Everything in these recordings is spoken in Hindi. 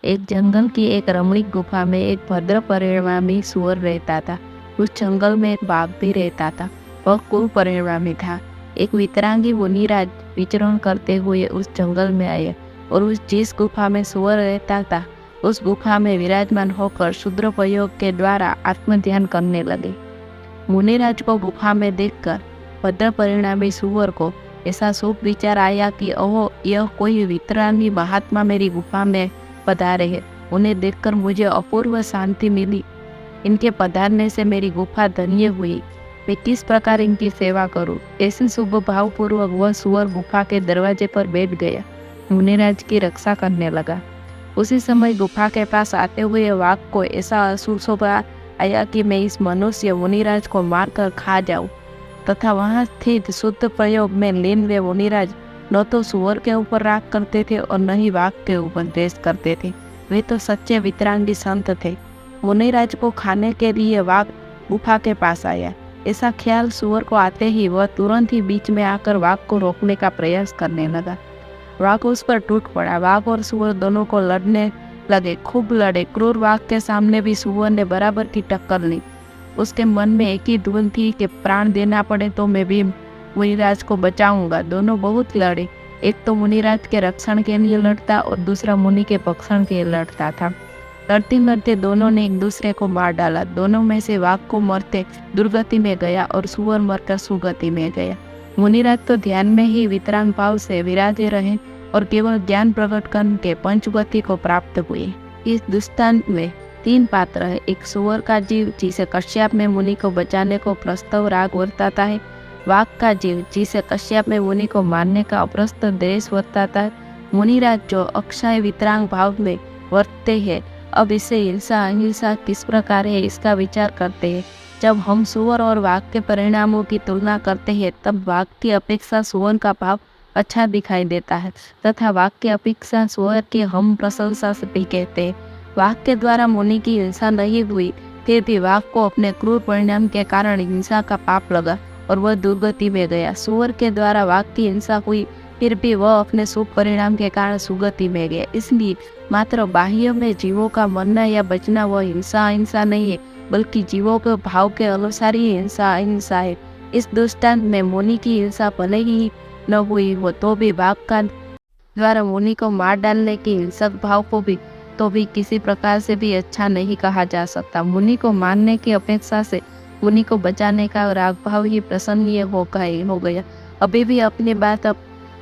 एक जंगल की एक रमणीक गुफा में एक भद्र परिणामी सूअर रहता था। उस जंगल में एक बाघ भी रहता था। वह कुपरिणामी था। एक वितरांगी मुनिराज विचरण करते हुए उस जंगल में आए और उस जिस गुफा में सूअर रहता था उस गुफा में विराजमान होकर शूद्र प्रयोग के द्वारा आत्म ध्यान करने लगे। मुनिराज को गुफा में देखकर भद्र परिणामी सूअर को ऐसा शुभ विचार आया कि ओह, यह कोई वितरागी महात्मा मेरी गुफा में पधारे हैं। उन्हें देखकर मुझे अपूर्व शांति मिली। इनके पधारने से मेरी गुफा धन्य हुई। मैं किस प्रकार इनकी सेवा करूं? ऐसे शुभ भावपूर्वक वह सूअर गुफा के दरवाजे पर बैठ गया। मुनिराज की रक्षा करने लगा। उसी समय गुफा के पास आते हुए वाघ को ऐसा असुशोभा आया कि मैं इस मनुष्य मुनिराज को मारकर खा जाऊं तथा वहां स्थित शुद्ध प्रयोग में लीन वे मुनिराज न तो सूअर के ऊपर राग करते थे और न ही वाघ के ऊपर द्वेष करते थे। वे तो सच्चे वितरांगी संत थे। मुनिराज को खाने के लिए वाघ गुफा के पास आया। ऐसा ख्याल सूअर को आते ही वह तुरंत ही बीच में आकर वाघ को रोकने का प्रयास करने लगा। वाघ उस पर टूट पड़ा। वाघ और सूअर दोनों को लड़ने लगे, खूब लड़े। क्रूर वाघ के सामने भी सूअर ने बराबर की टक्कर ली। उसके मन में एक ही धुन थी कि प्राण देना पड़े तो मैं भी मुनिराज को बचाऊंगा। दोनों बहुत लड़े। एक तो मुनिराज के रक्षण के लिए लड़ता और दूसरा मुनि के भक्षण के लिए लड़ता था। लड़ते लड़ते दोनों ने एक दूसरे को मार डाला। दोनों में से वाघ को मरते दुर्गति में गया और सूअर मरकर सुगति में गया। मुनिराज तो ध्यान में ही वितराग भाव से विराजे रहे और केवल ज्ञान प्रकट करके पंचगति को प्राप्त हुए। इस दृष्टांत में 3 पात्र है। एक सूअर का जीव जिसे कश्यप में मुनि को बचाने को प्रस्तव राग वर्ताता है। वाघ का जीव जिसे कश्यप में मुनि को मारने का अप्रस्त द्वेष वर्ताता है। मुनिराज जो अक्षय वितराग भाव में वर्तते हैं। अब इसे हिंसा अहिंसा किस प्रकार है इसका विचार करते हैं। जब हम सूअर और वाघ के परिणामों की तुलना करते हैं तब वाघ की अपेक्षा सूअर का भाव अच्छा दिखाई देता है तथा वाघ की अपेक्षा सूअर की हम प्रशंसा से भी कहते हैं। वाघ के द्वारा मुनि की हिंसा नहीं हुई, फिर भी वाघ को अपने क्रूर परिणाम के कारण हिंसा का पाप लगा और वह दुर्गति में गया। सूअर के द्वारा वाघ की हिंसा हुई, फिर भी वह अपने शुभ परिणाम के कारण सुगति में गया। इसलिए मात्र बाह्य में जीवों का मरना या बचना वह हिंसा अहिंसा नहीं है, बल्कि जीवों के भाव के अनुसार ही हिंसा अहिंसा है। इस दृष्टांत में मुनि की हिंसा भले ही न हुई हो तो भी वाघ का द्वारा मुनि को मार डालने की हिंसक भाव को भी तो भी किसी प्रकार से भी अच्छा नहीं कहा जा सकता। मुनि को मारने की अपेक्षा से मुनि को बचाने का राग भाव ही प्रसन्नीय हो गया। अभी भी अपनी बात अब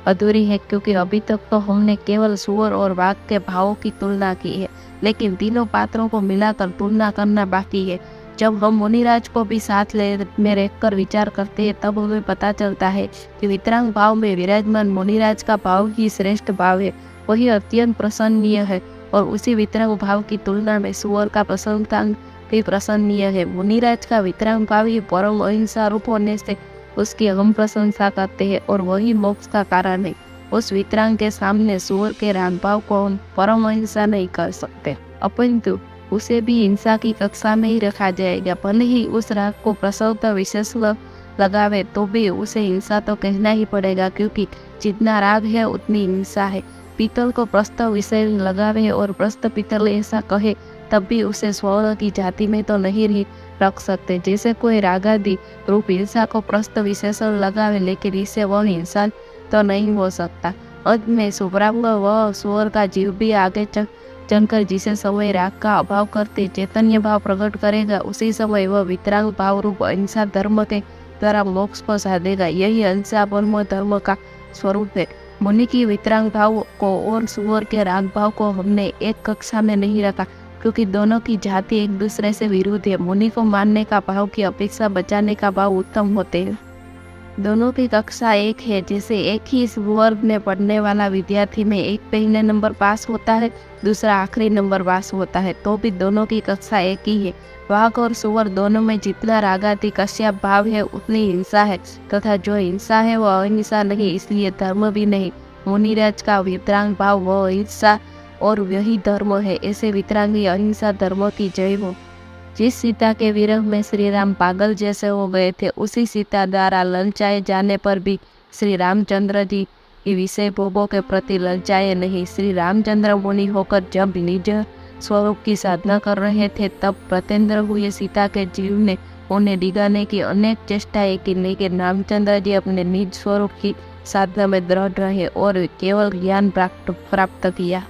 अधूरी है, क्योंकि अभी तक तो हमने केवल सूअर और वाघ के भावों की तुलना की है, लेकिन तीनों पात्रों को मिलाकर तुलना करना बाकी है। जब हम मुनिराज को भी साथ में रहकर विचार करते हैं तब हमें पता चलता है कि वितराग भाव में विराजमान मुनिराज का भाव ही श्रेष्ठ भाव है, वही अत्यंत प्रसन्नीय है और उसी वितराग भाव की तुलना में सूअर का प्रसन्नतांग भी प्रसन्नीय है। मुनिराज का वितराग भाव ही परम अहिंसा रूप होने से उसकी हम प्रशंसा करते हैं और वही मोक्ष का कारण है। उस वितराग के सामने सूअर के राग भाव को हम परम अहिंसा नहीं कर सकते, अपितु उसे भी हिंसा की कक्षा में ही रखा जाएगा। भले ही उस राग को प्रसवता विशेष लगावे तो भी उसे हिंसा तो कहना ही पड़ेगा, क्योंकि जितना राग है उतनी हिंसा है। पीतल को प्रस्तव विषय लगावे और प्रस्त पीतल ऐसा कहे तब भी उसे स्वर्ण की जाति में तो नहीं रख सकते। जैसे कोई रागादि रूप हिंसा को प्रस्त विशेषण लगावे, लेकिन इससे वह हिंसा तो नहीं हो सकता। अंत में सुब्राह्मण वह सूअर का जीव भी आगे चलकर जिसे समय राग का अभाव करते चैतन्य भाव प्रकट करेगा, उसी समय वह वितराग भाव रूप अहिंसा धर्म के द्वारा मोक्ष को साधेगा। यही अहिंसा परम धर्म का स्वरूप है। मुनि की वितराग भाव को और सूअर के राग भाव को हमने एक कक्षा में नहीं रखा, क्योंकि दोनों की जाति एक दूसरे से विरुद्ध है। मुनि को मानने का भाव की अपेक्षा बचाने का भाव उत्तम होते हैं। दोनों की कक्षा एक है। जैसे एक ही वर्ग में पढ़ने वाला विद्यार्थी में एक पहले नंबर पास होता है, दूसरा आखिरी नंबर पास होता है, तो भी दोनों की कक्षा एक ही है। वाघ और सूअर दोनों में जितना रागादि कश्यप भाव है उतनी हिंसा है, तथा जो हिंसा है वह अहिंसा नहीं, इसलिए धर्म भी नहीं। मुनिराज का वितराग भाव वह अहिंसा और वही धर्म है। ऐसे वितरागी अहिंसा धर्म की जय हो। जिस सीता के विरह में श्री राम पागल जैसे हो गए थे, उसी सीता द्वारा ललचाए जाने पर भी श्री रामचंद्र जी कि विषय भोगों के प्रति ललचाए नहीं। श्री रामचंद्र मुनि होकर जब निज स्वरूप की साधना कर रहे थे, तब प्रत्येंद्र हुए सीता के जीव ने उन्हें डिगाने की अनेक चेष्टाएं की, लेकिन रामचंद्र जी अपने निज स्वरूप की साधना में दृढ़ रहे और केवल ज्ञान प्राप्त किया।